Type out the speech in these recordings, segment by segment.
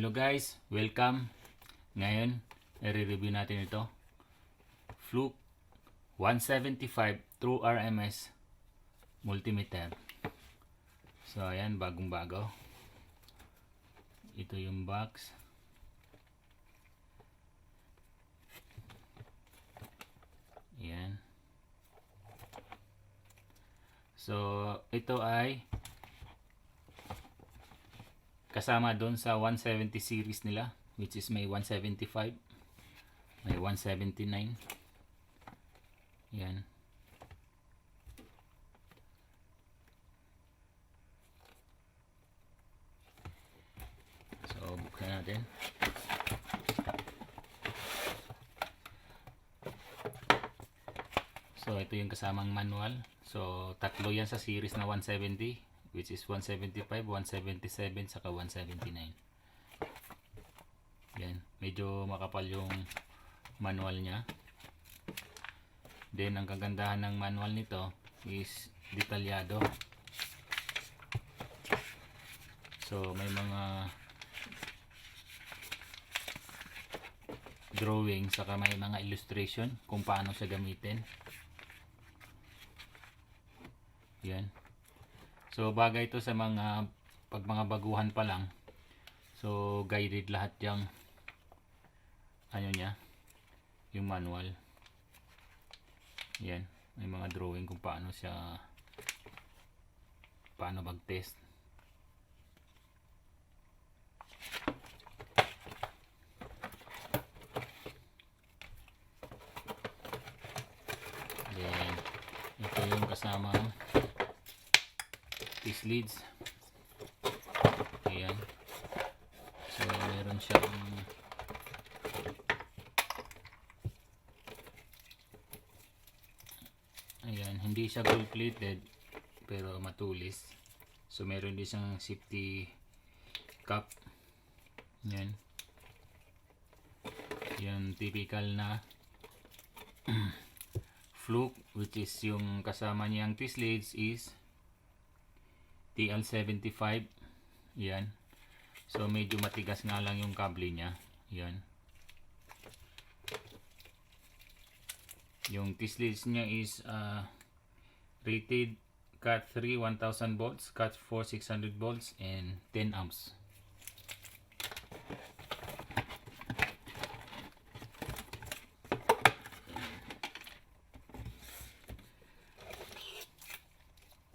Hello guys, welcome. Ngayon, i-review natin ito. Fluke 175 True RMS multimeter. So ayan, bagong bago. Ito yung box. Ayan. So ito ay kasama doon sa 170 series nila, which is may 175, may 179. Yan. So buksan natin. So ito yung kasamang manual. So tatlo yan sa series na 170, which is 175, 177, saka 179. Yan. Medyo makapal yung manual niya. Then ang kagandahan ng manual nito is detalyado. So may mga drawing saka may mga illustration kung paano siya gamitin. Yan. So bagay ito sa mga baguhan pa lang. So guided lahat yung ano niya, yung manual. Yan, may mga drawing kung paano mag-test. Then ito yung kasama these leads. Ayan. So meron siyang ayan, hindi siya gold plated pero matulis. So meron din siyang safety cup. Yan. Yung typical na Fluke, which is yung kasama niyang twist leads is TL75. Yan. So medyo matigas nga lang yung kable niya. Yan. Yung twist leads niya is rated Cat 3 1000 volts, Cat 4 600 volts, and 10 amps.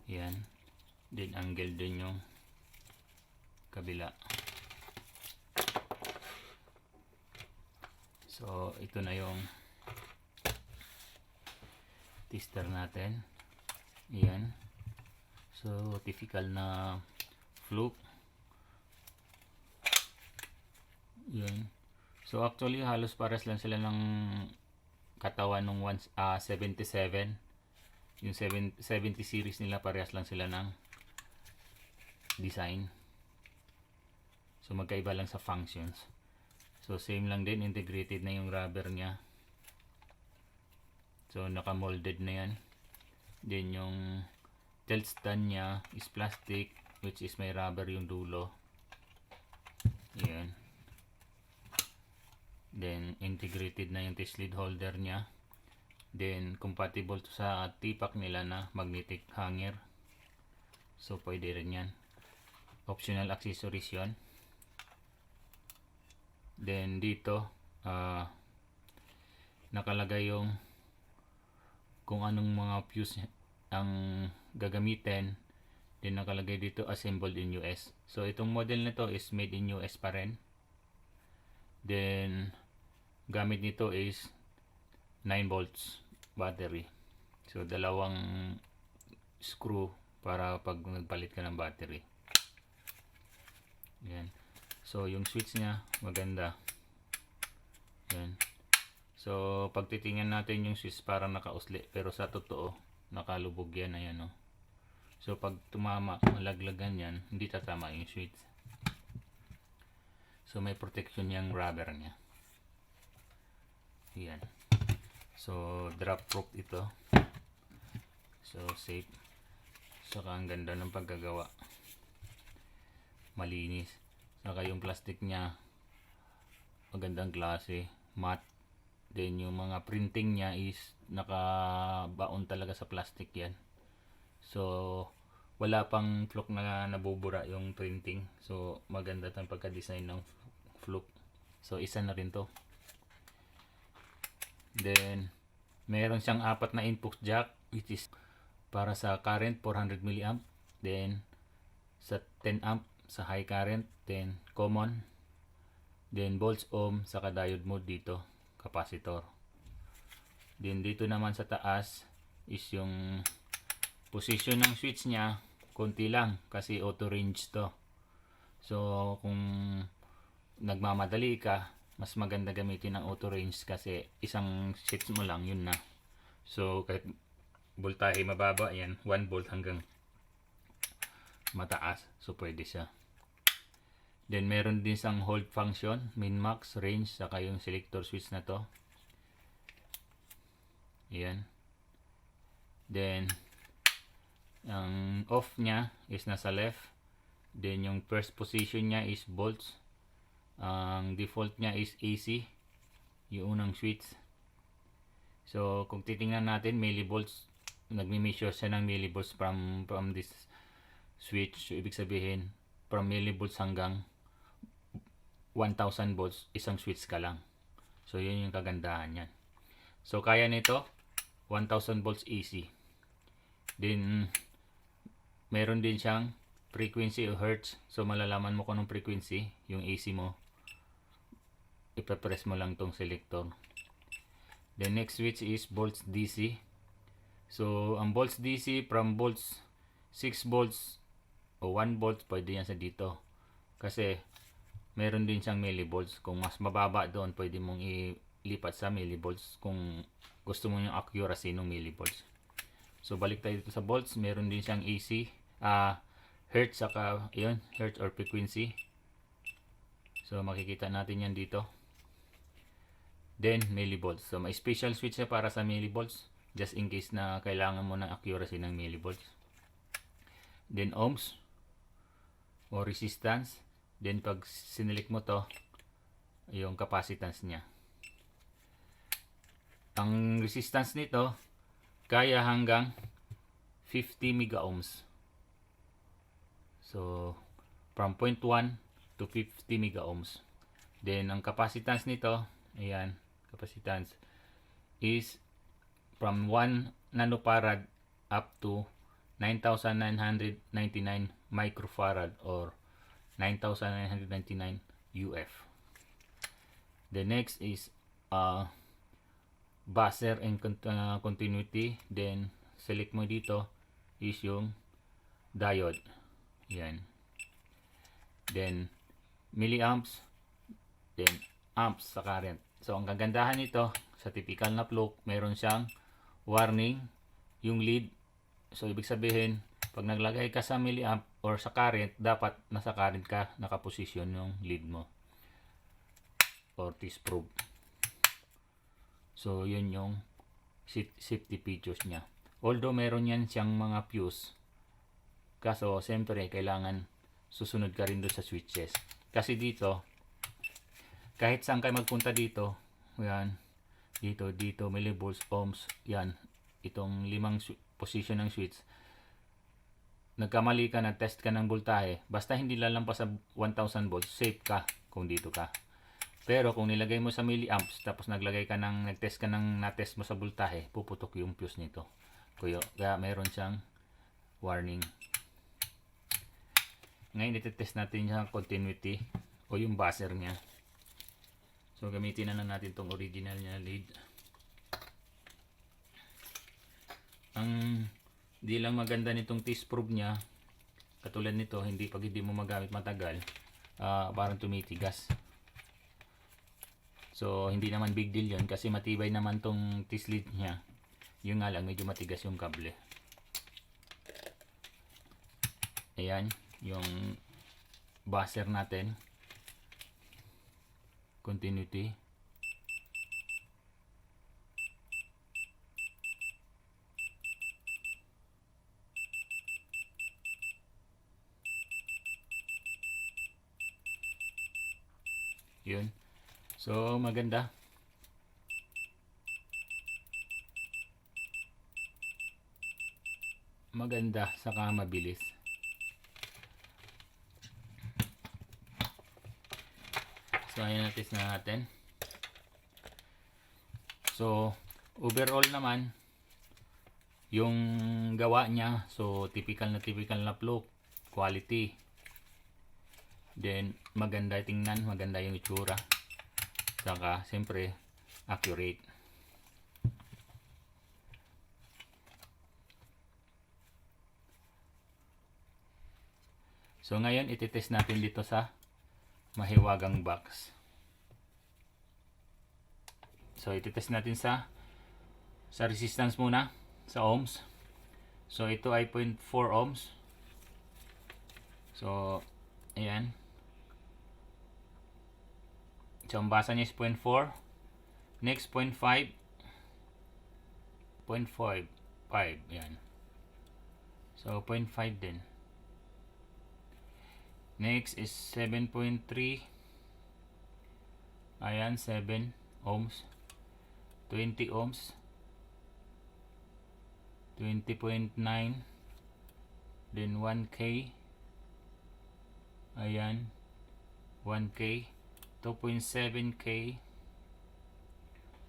Yan. Then angle din yung kabila. So ito na yung tester natin. Yan. So typical na Fluke. Yan. So actually halos pares lang sila ng katawan ng 77. Yung 70 series nila parehas lang sila ng design. So magkaiba lang sa functions. So same lang din, integrated na yung rubber niya. So naka-molded na yan. Then yung tilt stand niya is plastic, which is may rubber yung dulo. Yan. Then integrated na yung test lead holder niya. Then compatible to sa tipak nila na magnetic hanger. So pwede rin yan. Optional accessories yon. Then dito nakalagay yung kung anong mga fuse ang gagamitin. Then nakalagay dito assembled in US. So itong model nito is made in US pa rin. Then gamit nito is 9 volts battery. So dalawang screw para pag nagpalit ka ng battery. Yan. So yung switch niya maganda. Yan. So pag titingnan natin yung switch parang nakausli, pero sa totoo nakalubog yan. Ayan, oh. So pag tumama, malaglagan yan, hindi tatama yung switch. So may protection yung rubber niya. Yan. So drop proof ito. So safe. Saka ang ganda ng paggagawa. Malinis. Saka yung plastic niya magandang klase, matte. Then yung mga printing niya is nakabaon talaga sa plastic yan. So wala pang fluke na nabubura yung printing. So maganda tang pagka-design ng fluke. So isa na rin to. Then meron siyang 4 na input jack, which is para sa current 400 mA. Then sa 10 amp sa high current, then common, then volts ohm, saka diode mode dito, capacitor. Then dito naman sa taas is yung position ng switch niya, konti lang kasi auto range to. So kung nagmamadali ka, mas maganda gamitin ng auto range kasi isang switch mo lang, yun na. So kahit voltahe mababa yan, 1 volt hanggang mataas, so pwede siya. Then meron din isang hold function, min max, range, saka yung selector switch na to. Ayan. Then ang off niya is nasa left. Then yung first position niya is volts. Ang default niya is AC, yung unang switch. So kung titingnan natin millivolts, nagmi-measure siya ng millivolts from this switch. So ibig sabihin from millivolts hanggang 1000 volts, isang switch ka lang. So yun yung kagandahan niyan. So kaya nito 1000 volts AC. Then meron din siyang frequency o hertz. So malalaman mo kung anong frequency yung AC mo. Ipapress mo lang tong selector. The next switch is volts DC. So ang volts DC from volts 6 volts o 1 volt, pwede yan sa dito. Kasi meron din siyang millivolts. Kung mas mababa doon, pwede mong ilipat sa millivolts kung gusto mo yung accuracy ng millivolts. So balik tayo dito sa volts. Meron din siyang AC, hertz, saka yun, hertz or frequency. So makikita natin yan dito. Then millivolts. So may special switch na para sa millivolts, just in case na kailangan mo ng accuracy ng millivolts. Then ohms o resistance. Then pag sinelect mo to, yung capacitance niya. Ang resistance nito kaya hanggang 50 mega ohms. So from 0.1 to 50 mega ohms. Then ang capacitance nito, ayan, capacitance is from 1 nanofarad up to 9,999 microfarad or 9,999 UF. The next is buzzer and continuity. Then select mo dito is yung diode. Yan. Then milliamps, then amps sa current. So ang kagandahan nito sa typical na fluke, meron siyang warning yung lead. So ibig sabihin pag naglagay ka sa milliamp or sa current, dapat nasa current ka nakaposisyon yung lead mo or test probe. So yun yung safety features niya. Although meron yan siyang mga fuse, kaso siyempre kailangan susunod ka rin doon sa switches. Kasi dito, kahit saan kayo magpunta dito, yan, dito, millivolts, ohms, yan, itong 5 position ng switch, nagkamali ka, nag-test ka ng voltahe, basta hindi lalampas sa 1000 volts, safe ka kung dito ka. Pero kung nilagay mo sa milliamps, tapos nagtest ka ng na-test mo sa voltahe, puputok yung fuse nito. Kaya meron siyang warning. Ngayon, itetest natin yung continuity o yung buzzer niya. So, gamitin na natin itong original niya lead. Ang di lang maganda nitong test probe niya, katulad nito, pag hindi mo magamit matagal, parang tumitigas. So hindi naman big deal yun kasi matibay naman tong test lead niya. Yung nga lang medyo matigas yung kable. Ayan yung buzzer natin, continuity. Yun. So, maganda. Maganda, saka mabilis. So, ayan, na-test na natin. So, overall naman, yung gawa niya, so, typical na flow, quality. Then, maganda tingnan, maganda yung itsura. Saka, siyempre, accurate. So, ngayon, ititest natin dito sa mahiwagang box. So, ititest natin sa resistance muna, sa ohms. So, ito ay 0.4 ohms. So, ayan. So, ang basa niya is 0.4. Next, 0.5. 0.5. 5. Yan. So, 0.5 din. Next is 7.3. Ayan, 7 ohms. 20 ohms. 20.9. Then 1K. Ayan. 1K. 2.7K.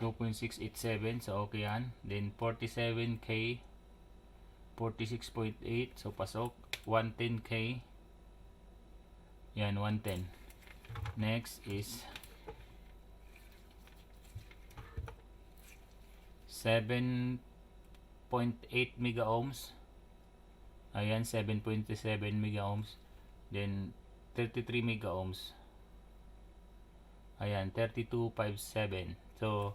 2.687. So, okay yan. Then 47K. 46.8. So, pasok. 110K. Yan, 110. Next is 7.8 mega ohms. Ayan, 7.7 mega ohms. Then 33 mega ohms. Ayan, 3257. So,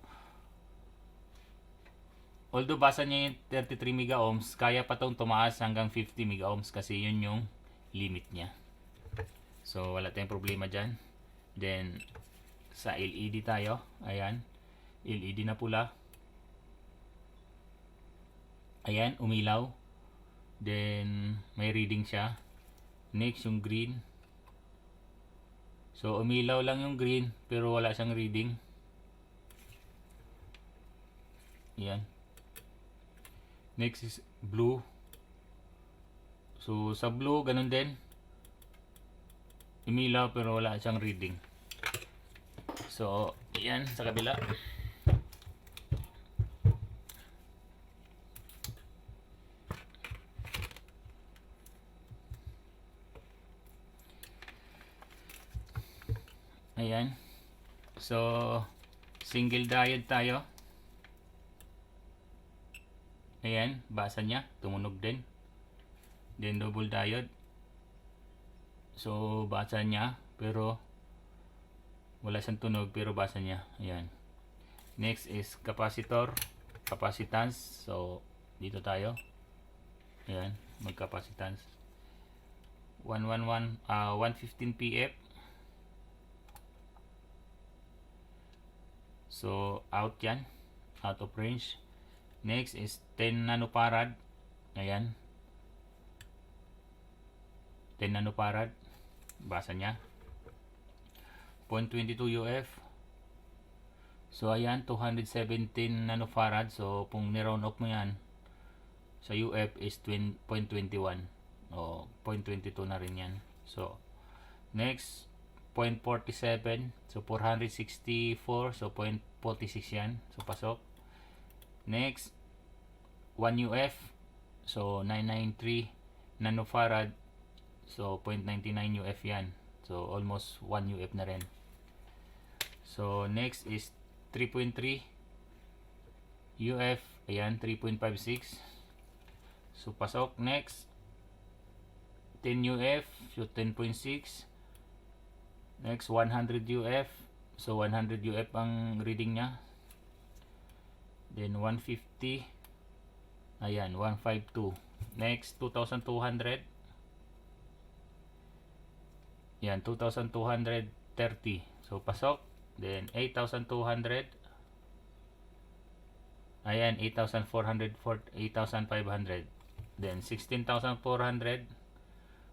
although basa niya yung 33 mega ohms, kaya pa tong tumaas hanggang 50 mega ohms kasi yun yung limit niya. So, wala tayong problema dyan. Then, sa LED tayo. Ayan. LED na pula. Ayan, umilaw. Then, may reading siya. Next, yung green. So, umilaw lang yung green, pero wala siyang reading. Ayan. Next is blue. So, sa blue, ganun din. Umilaw, pero wala siyang reading. So, ayan, sa kabila. Ayan. So, single diode tayo. Ayan, basa niya. Tumunog din. Then, double diode. So, basa niya. Pero, wala siyang tunog. Pero, basa niya. Ayan. Next is capacitor. Capacitance. So, dito tayo. Ayan, mag-capacitance. 115 PF. So, out yan. Out of range. Next is 10 nanofarad. Ayan. 10 nanofarad. Basa niya. 0.22 UF. So, ayan. 217 nanofarad. So, kung ni-round off mo yan, sa UF is 0.21. O, 0.22 na rin yan. So, next, 0.47. So, 464. So, 0.46 yan. So, pasok. Next, 1 UF. So, 993 nanofarad. So, 0.99 UF yan. So, almost 1 UF na rin. So, next is 3.3 UF. Ayan, 3.56. So, pasok. Next, 10 UF. So, 10.6. Next, 100 UF. So, 100 UF ang reading niya. Then, 150. Ayan, 152. Next, 2,200. Yan, 2,230. So, pasok. Then, 8,200. Ayan, 8,400, 8,500. Then, 16,400.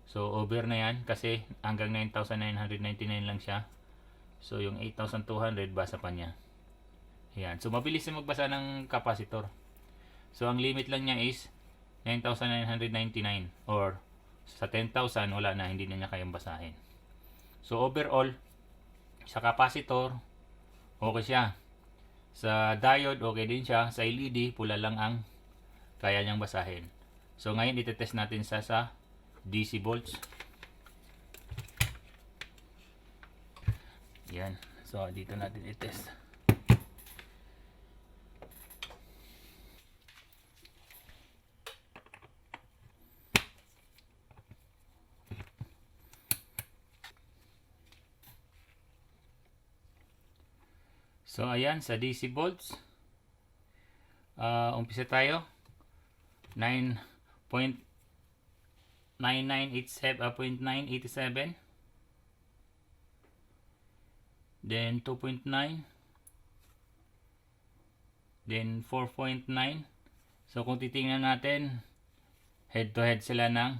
So, over na yan kasi hanggang 9,999 lang siya. So yung 8,200 basa pa niya. Ayan. So mabilis yung magbasa ng capacitor. So ang limit lang niya is 9,999 or sa 10,000 wala na, hindi na niya kayang basahin. So overall sa capacitor okay siya. Sa diode okay din siya. Sa LED pula lang ang kaya niyang basahin. So ngayon itetest natin sa DC volts. Yan. So dito natin itest. So ayan sa DC volts. Umpisa tayo. 0.987. Then 2.9. Then 4.9. So kung titingnan natin, head to head sila ng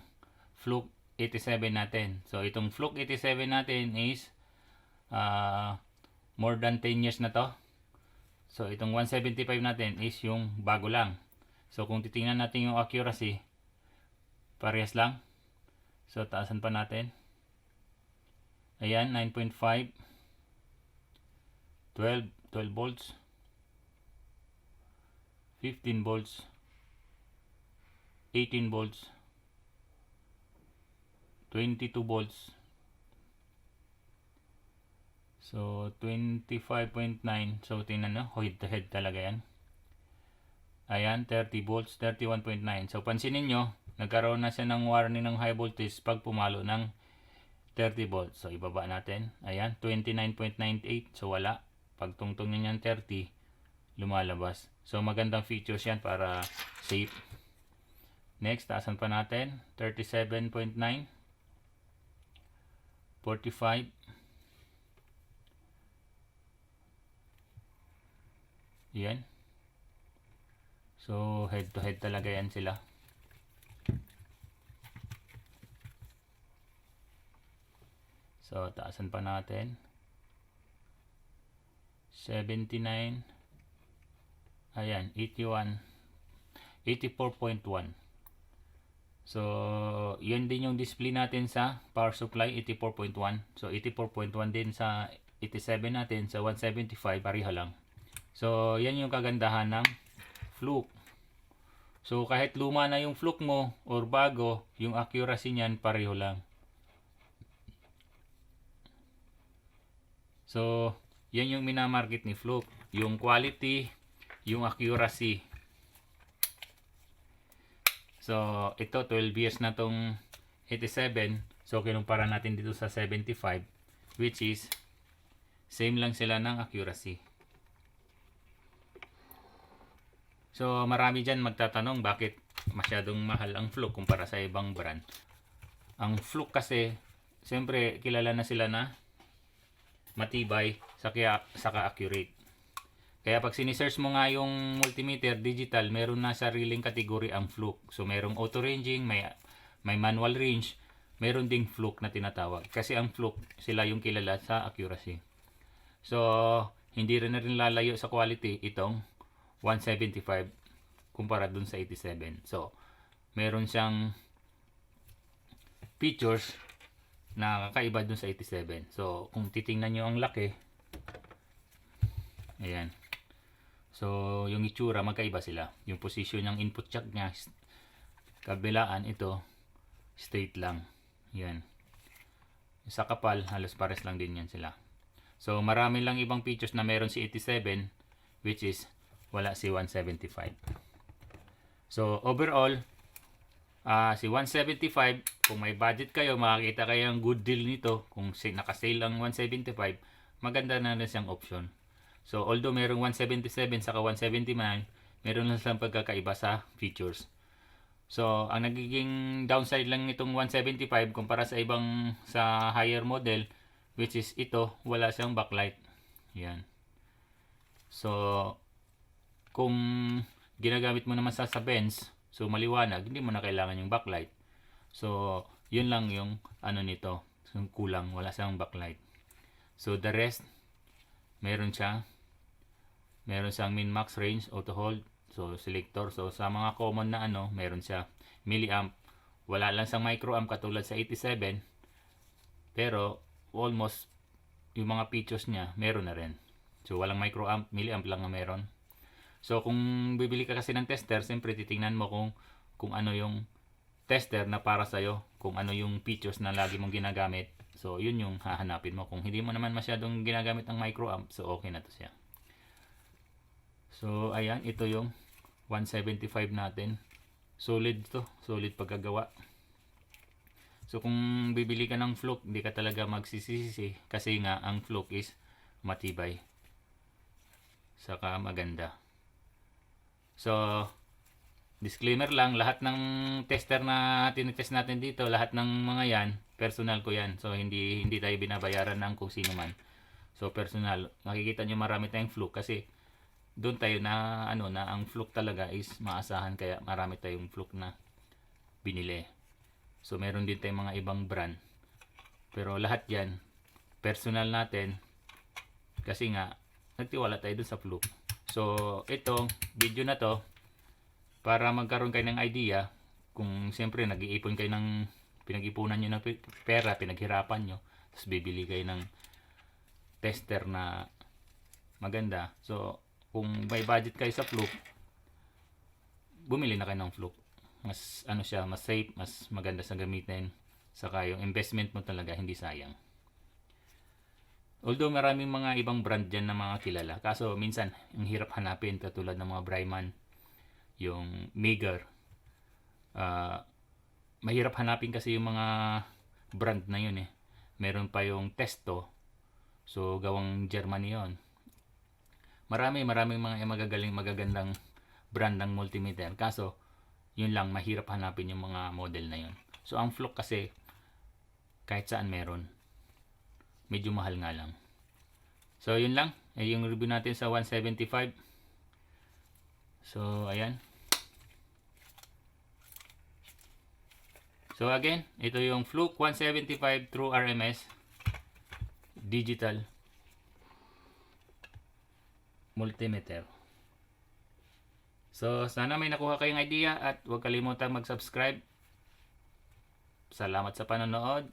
Fluke 87 natin. So itong Fluke 87 natin is more than 10 years na to. So itong 175 natin is yung bago lang. So kung titingnan natin yung accuracy, parehas lang. So taasan pa natin. Ayan, 9.5. 12 volts. 15 volts. 18 volts. 22 volts. So 25.9. So tingnan nyo, head to head talaga yan. Ayan, 30 volts, 31.9. So pansinin nyo, nagkaroon na siya ng warning ng high voltage pag pumalo ng 30 volts. So ibaba natin. Ayan, 29.98. So wala. Pag tungtong niyan 30, lumalabas. So magandang features yan para safe. Next, taasan pa natin. 37.9. 45. Yan. So head to head talaga yan sila. So taasan pa natin. 79. Ayan, 81. 84.1. So yun din yung display natin sa power supply, 84.1. So 84.1 din sa 87 natin, sa 175 pareha lang. So yan yung kagandahan ng Fluke. So kahit luma na yung Fluke mo or bago, yung accuracy niyan pareho lang. So yan yung minamarket ni Fluke, yung quality, yung accuracy. So ito 12 years na tong 87. So kinumpara natin dito sa 75, which is same lang sila ng accuracy. So marami dyan magtatanong bakit masyadong mahal ang Fluke kumpara sa ibang brand. Ang Fluke kasi, siyempre kilala na sila na matibay saka accurate. Kaya pag sinisearch mo nga yung multimeter digital, meron na sariling kategory ang Fluke. So merong auto ranging, may manual range, meron ding Fluke na tinatawag. Kasi ang Fluke, sila yung kilala sa accuracy. So hindi rin lalayo sa quality itong 175 kumpara dun sa 87. So meron siyang features na kakaiba dun sa 87. So kung titingnan nyo ang laki, ayan. So yung itsura magkaiba sila. Yung position ng input jack nya, kabilaan ito straight lang. Yan. Sa kapal halos pares lang din yan sila. So marami lang ibang features na meron si 87, which is wala si 175. So overall, si 175, kung may budget kayo, makakita kayo ng good deal nito. Kung naka-sale ang 175, maganda na rin siyang option. So although merong 177 saka 179, meron lang silang pagkakaiba sa features. So ang nagiging downside lang nitong 175 kumpara sa ibang sa higher model, which is ito, wala siyang backlight. Yan. So kung ginagamit mo naman sa Benz, so maliwanag, hindi mo na kailangan yung backlight. So yun lang yung ano nito, yung kulang, wala siyang backlight. So the rest Meron siya. Meron siyang min max range, auto hold, so selector. So sa mga common na ano, meron siya. Milliamp. Wala lang siyang microamp katulad sa 87. Pero almost yung mga features niya, meron na rin. So walang microamp, milliamp lang ang meron. So kung bibili ka kasi ng tester, siyempre titingnan mo kung ano yung tester na para sa'yo, kung ano yung features na lagi mong ginagamit. So yun yung hahanapin mo. Kung hindi mo naman masyadong ginagamit ng microamp, so okay na to siya. So ayan, ito yung 175 natin. Solid to, solid pagkagawa. So kung bibili ka ng Fluke, hindi ka talaga magsisisi kasi nga ang Fluke is matibay. Saka maganda. So disclaimer lang, lahat ng tester na tinitest natin dito, lahat ng mga yan, personal ko yan. So hindi tayo binabayaran ng kung sino man. So personal, makikita nyo marami tayong Fluke kasi doon tayo na na ang Fluke talaga is maasahan, kaya marami tayong Fluke na binili. So meron din tayong mga ibang brand. Pero lahat yan personal natin kasi nga nagtiwala tayo dun sa Fluke. So itong video na to para magkaroon kayo ng idea kung siyempre nag-iipon kayo ng pinag-ipunan nyo ng pera, pinaghirapan nyo, tapos bibili kayo ng tester na maganda. So kung may budget kayo sa Fluke, bumili na kayo ng Fluke. Mas ano siya, mas safe, mas maganda sa gamitin. Saka yung investment mo talaga hindi sayang. Although maraming mga ibang brand dyan na mga kilala, kaso minsan ang hirap hanapin, katulad ng mga Bryman, yung Meager. Mahirap hanapin kasi yung mga brand na yun eh. Meron pa yung Testo, so gawang Germany yun. Maraming mga magagandang brand ng multimeter. Kaso, yun lang, mahirap hanapin yung mga model na yun. So, ang Fluke kasi, kahit saan meron. Medyo mahal nga lang. So, yun lang. Yung review natin sa 175. So, ayan. So, again, ito yung Fluke 175 True RMS Digital Multimeter. So, sana may nakuha kayong idea at huwag kalimutan mag-subscribe. Salamat sa panonood.